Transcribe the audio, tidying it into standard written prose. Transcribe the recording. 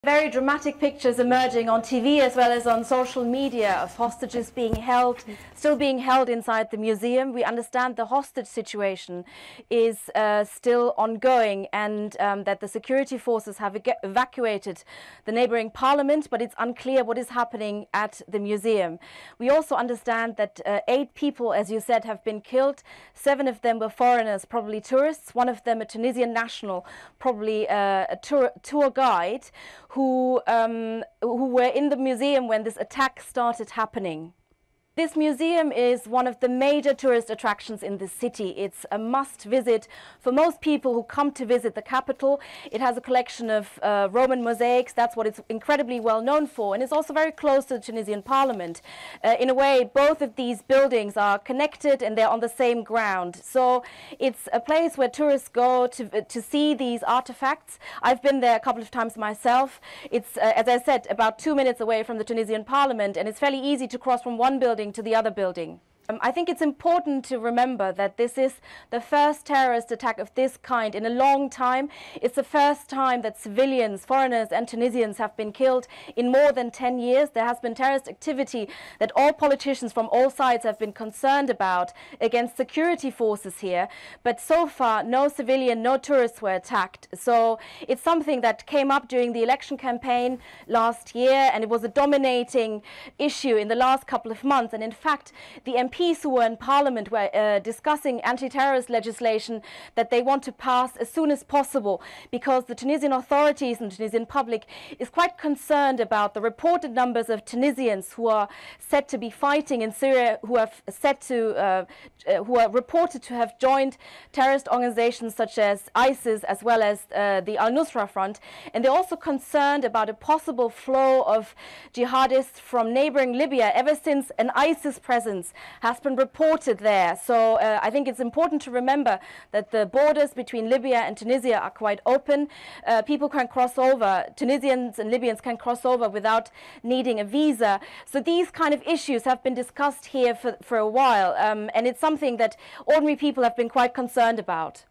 Very dramatic pictures emerging on TV as well as on social media of hostages being held, still being held inside the museum. We understand the hostage situation is still ongoing and that the security forces have evacuated the neighboring parliament, but it's unclear what is happening at the museum. We also understand that 8 people, as you said, have been killed. 7 of them were foreigners, probably tourists. One of them a Tunisian national, probably a tour guide, who were in the museum when this attack started happening. This museum is one of the major tourist attractions in the city. It's a must visit for most people who come to visit the capital. It has a collection of Roman mosaics. That's what it's incredibly well known for. And it's also very close to the Tunisian parliament. In a way, both of these buildings are connected and they're on the same ground. So it's a place where tourists go to see these artifacts. I've been there a couple of times myself. It's, as I said, about 2 minutes away from the Tunisian parliament, and it's fairly easy to cross from one building to the other building. I think it's important to remember that this is the first terrorist attack of this kind in a long time. It's the first time that civilians, foreigners and Tunisians have been killed in more than 10 years. There has been terrorist activity that all politicians from all sides have been concerned about against security forces here. But so far, no civilian, no tourists were attacked. So it's something that came up during the election campaign last year, and it was a dominating issue in the last couple of months. And in fact, the MPs who were in parliament were discussing anti-terrorist legislation that they want to pass as soon as possible, because the Tunisian authorities and Tunisian public is quite concerned about the reported numbers of Tunisians who are said to be fighting in Syria, who are reported to have joined terrorist organizations such as ISIS as well as the Al-Nusra Front. And they're also concerned about a possible flow of jihadists from neighboring Libya ever since an ISIS presence has been reported there. So I think it's important to remember that the borders between Libya and Tunisia are quite open. People can cross over, Tunisians and Libyans can cross over without needing a visa. So these kind of issues have been discussed here for a while, and it's something that ordinary people have been quite concerned about.